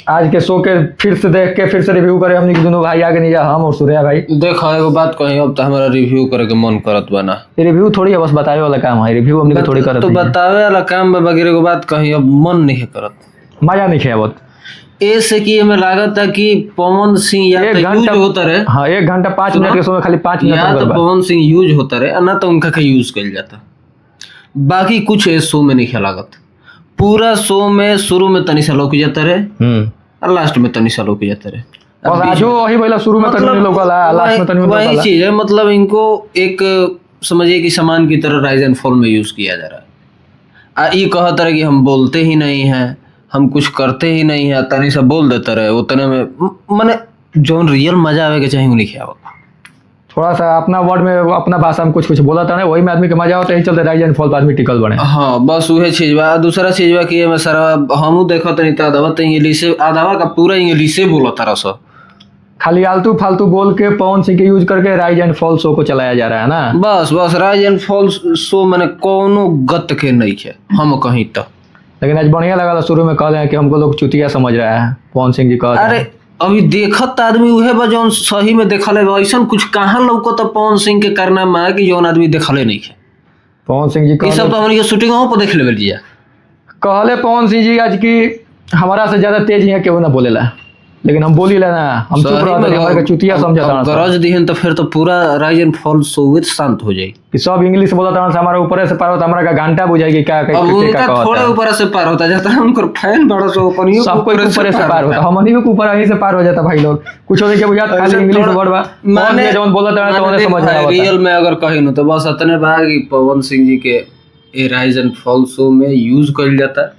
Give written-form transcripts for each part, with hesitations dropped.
आज के शो के फिर से देख के फिर से रिव्यू करे हमनी के दोनों भाई आगे नहीं जा, हम और सूर्या भाई। देखो एगो बात कही, अब तो हमारा रिव्यू करे के मन करत बना। रिव्यू थोड़ी है, बस बतावे वाला काम है, रिव्यू हमनी के थोड़ी करत तो बतावे वाला काम वगैरह को बात कही, अब मन नहीं करत, मजा नहीं खेवत। ऐसे कि हमें लागत है कि पवन सिंह या तो यूज होता रहे। हाँ 1 घंटा 5 मिनट के समय खाली 5 मिनट या तो पवन सिंह यूज होता रहे ना तो उनका कहीं यूज कर जाता। बाकी कुछ इस शो में नहीं खेला लागत। पूरा शो में शुरू में तनी सा लोग जाता रहे और लास्ट में तनी सा लोग जाता रहे। बस आजो वही पहला शुरू में तनी लोग वाला, लास्ट में तनी लोग वाला। वही चीज है, मतलब इनको एक समझिए कि सामान की तरह राइज एंड फॉल में यूज किया जा रहा है। ये कहता रहे कि हम बोलते ही नहीं हैं, हम कुछ करते ही नहीं है, तनी सा बोल देता रहे उतने में माने जो रियल मजा आवे के चाहिए नहीं क्या। थोड़ा सा अपना वर्ड में अपना भाषा में कुछ बोला था ना, वही में आदमी के मजा होता है, चलते राइज एंड फॉल पर आदमी टिकल बने। हाँ बस वही चीज बा। दूसरा चीज बा कि मैं सारा हमू देखत नहीं था आधावा तो इंग्लिश आधावा का पूरा इंग्लिश बोला तारा सा, खाली आलतू फालतू बोल के पवन सिंह के यूज करके राइज एंड फॉल शो को चलाया जा रहा है ना। बस राइज एंड फॉल शो मैंने कोनो गत के नहीं है हम कहीं तो। लेकिन आज बढ़िया लगा था, शुरू में कह रहे हैं कि हमको लोग चुतिया समझ रहा है, पवन सिंह जी कह। अरे अभी देखत आदमी उहे बा जौन सही में देखले बा, ऐसा कुछ कहाँ लौको तो पवन सिंह के करना में कि जौन आदमी देखले नहीं है। पवन सिंह जी ये सब तो हमनी के शूटिंग पर देख लेबे लिया। कहले पवन सिंह जी आज की हमारा से ज्यादा तेज यहाँ केहू ना बोलेला, लेकिन हम बोली ला ना, हम चुप रहते हमारे का चुतिया समझता। गरज दिहन तो फिर तो पूरा राइज एंड फॉल शो शांत हो जाए कि सब इंग्लिश बोलता है, हमारा ऊपर से पार होता, हमारा का घंटा बुझाएगी क्या क्या कहता। थोड़ा ऊपर से पार होता जाता है, उनको फैन बड़ा सो अपनी सब कोई ऊपर से पार होता, हमनी के ऊपर यहीं से पार हो जाता भाई लोग। कुछ होने के बुझाता खाली इंग्लिश वर्ड बा, माने जवन बोलता है तो उन्हें समझ में आता। रियल में अगर कहीं न तो बस इतने बा कि पवन सिंह जी के ए राइज एंड फॉल शो में यूज कइल जाता।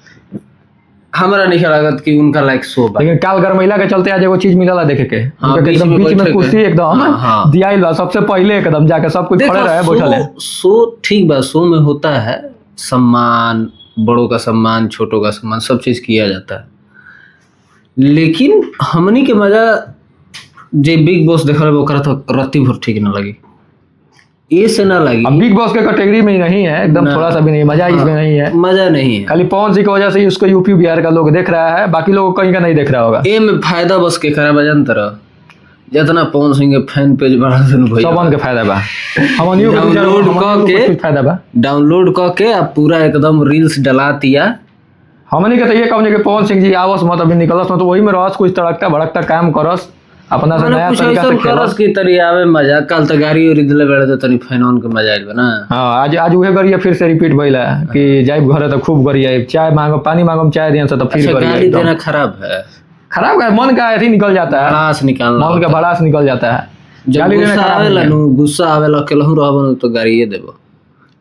हमारा नहीं लागत कि उनका लाइक शो बा। लेकिन काल गरमैला के चलते आज एगो चीज मिलला देखे के, एकदम बीच में कुर्सी एकदम दियाइल बा, सबसे पहले एकदम जाके सब कुछ खड़े रहे बैठल है। शो ठीक बा, शो में होता है सम्मान, बड़ों का सम्मान, छोटों का सम्मान, सब चीज किया जाता है। लेकिन हमनी के मजा जे बिग बॉस देखल ओकरा तो रत्ती भर ठीक ना लगी, ये से ना लगी। अब बिग बॉस के कैटेगरी में ही नहीं है, एकदम थोड़ा सा भी नहीं, मजा इसमें नहीं है, मजा नहीं है। खाली पवन सिंह की वजह से उसको यूपी बिहार का लोग देख रहा है, बाकी लोग कहीं का नहीं देख रहा होगा। ए में फायदा बस के करा बजन तरह जितना पवन सिंह के फैन पेज बढ़ा देन भाई सबन के फायदा बा। हम न्यू डाउनलोड क के अब पूरा एकदम रील्स डला दिया। हमनी के तो ये कहने के पवन सिंह जी आवस मत अभी निकलस मत, वही में रहस, कुछ तड़कता भड़कता काम करस, अपना से नया तरीका से खेलस की तरी आवे मजा। कल तो गाड़ी उड़ी दिले बेड़े तो तनी फैनन के मजा आइल ना। हां आज उहे गरिया फिर से रिपीट भइला कि जाइब घरे तो खूब गरिया, चाय मांगो, पानी मांगो, चाय दियन से तो फिर गरिया। गाड़ी देना खराब है, खराब है, मन का ऐसे निकल जाता है, भड़ास निकालना, मन का भड़ास निकल जाता है। जब गुस्सा आवेला नु, गुस्सा आवेला केलहु रहबन तो गाड़ी देबो।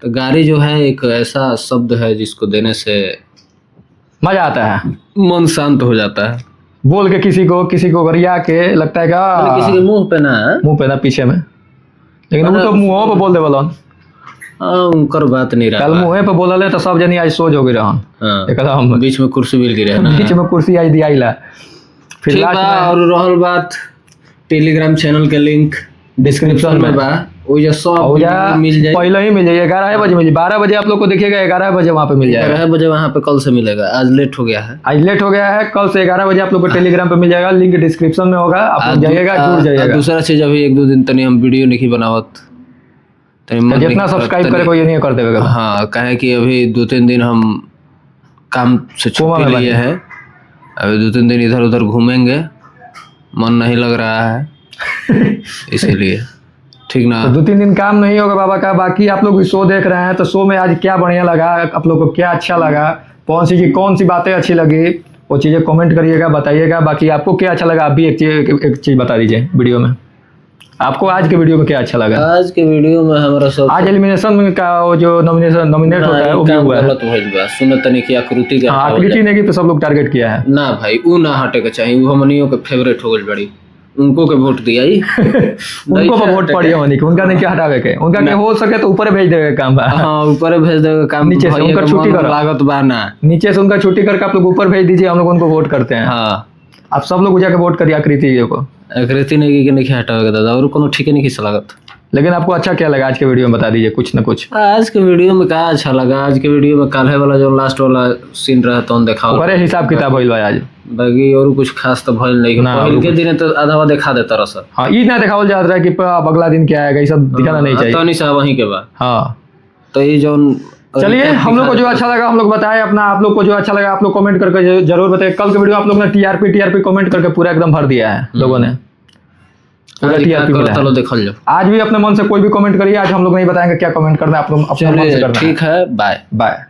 तो गाड़ी जो है एक ऐसा शब्द है जिसको देने से मजा आता है, मन शांत हो जाता है। बोल के किसी को गरिया के लगता है क्या किसी के मुंह पे ना पीछे में, लेकिन वो तो मुंह पे बोल दे बोलन। उनकर बात नहीं रहा, कल मुंह पे बोलले तो सब जनी आज सोच हो गई रहन एकदम, बीच में कुर्सी मिल गई ना, बीच में कुर्सी आज दियाइला। फिर लास्ट में और रहल बात टेलीग्राम चैनल के लिंक डिस्क्रिप्शन में बा, वो जो सब मिल जाए, पहले ही मिल जाए, 11 बजे मिल, 12 बजे आप लोग को देखिएगा, 11 बजे वहाँ पे मिल जाएगा। 11 बजे वहाँ पे कल से मिलेगा, आज लेट हो गया है, कल से 11 बजे आप लोग को टेलीग्राम पे मिल जाएगा, लिंक डिस्क्रिप्शन में होगा, आप लोग जाइएगा, जुड़ जाइएगा। दूसरा चीज अभी 1-2 दिन तनी हम वीडियो नहीं बनावत, जितना सब्सक्राइब करे कोई नहीं कर देगा। हाँ कहे कि अभी 2-3 दिन हम काम से छुट्टी लिए हैं, अभी 2-3 दिन इधर उधर घूमेंगे, मन नहीं लग रहा है इसीलिए, ठीक ना। तो 2-3 दिन काम नहीं होगा बाबा का। बाकी आप लोग शो देख रहे हैं तो शो में आज क्या बढ़िया लगा, आप लोग को क्या अच्छा लगा, कौन सी की कौन सी बातें अच्छी लगी, वो चीज़ें कमेंट करिएगा, बताइएगा। बाकी आपको क्या अच्छा लगा, आप भी एक चीज़ बता दीजिए वीडियो में, आपको आज के वीडियो में क्या अच्छा लगा। आज के वीडियो में हमारा सब आज एलिमिनेशन का वो जो नॉमिनेट होता है वो भी हुआ है, सुनो तनी की आकृति का आकृति ने तो सब लोग टारगेट किया है ना भाई, वो ना हटे के चाहिए, वो हमनियों के फेवरेट हो गई बड़ी, उनको के वोट दिया ही उनको पर वोट पड़ी है मनी, उनका नहीं क्या हटावे के, उनका नहीं हो सके तो ऊपर भेज देगा काम। हां ऊपर भेज देगा काम, नीचे से उनका छुट्टी कर लागत बा ना, नीचे से उनका छुट्टी करके आप लोग ऊपर भेज दीजिए, हम लोग उनको वोट करते हैं। हां आप सब लोग जाके वोट करिए आकृति को, आकृति ने की नहीं हटावे दादा, और कोनो ठीक नहीं किस लागत। लेकिन आपको अच्छा क्या लगा आज के वीडियो में, बता दीजिए कुछ ना कुछ। आज के वीडियो में क्या अच्छा लगा, आज के वीडियो में काल्हे वाला जो लास्ट वाला सीन रहा तो देखा बड़े हिसाब किताब भइल बा आज। बाकी और कुछ खास तो भइल नहीं। ना, पहिल और के दिन तो आधा दिखा देता रहा सर। हाँ, ई ना दिखावल जात रहा कि अब अगला दिन क्या आएगा, ये सब दिखाना नहीं चाहिए। तो नहीं साहब वहीं के बाद। हाँ, तो ये जो चलिए, हम लोग को जो अच्छा लगा हम लोग बताएं अपना, आप लोग को जो अच्छा लगा आप लोग कमेंट करके जरूर बताएं। कल के वीडियो आप लोग ने टीआरपी कमेंट करके पूरा एकदम भर दिया है लोगों ने, पूरा टीआरपी मिला है। देखल जाओ, आज भी अपने मन से कोई भी कमेंट करिए, आज हम लोग नहीं बताएंगे क्या कमेंट करना है, आप लोग अपने मन से करना है। ठीक है, बाय बाय।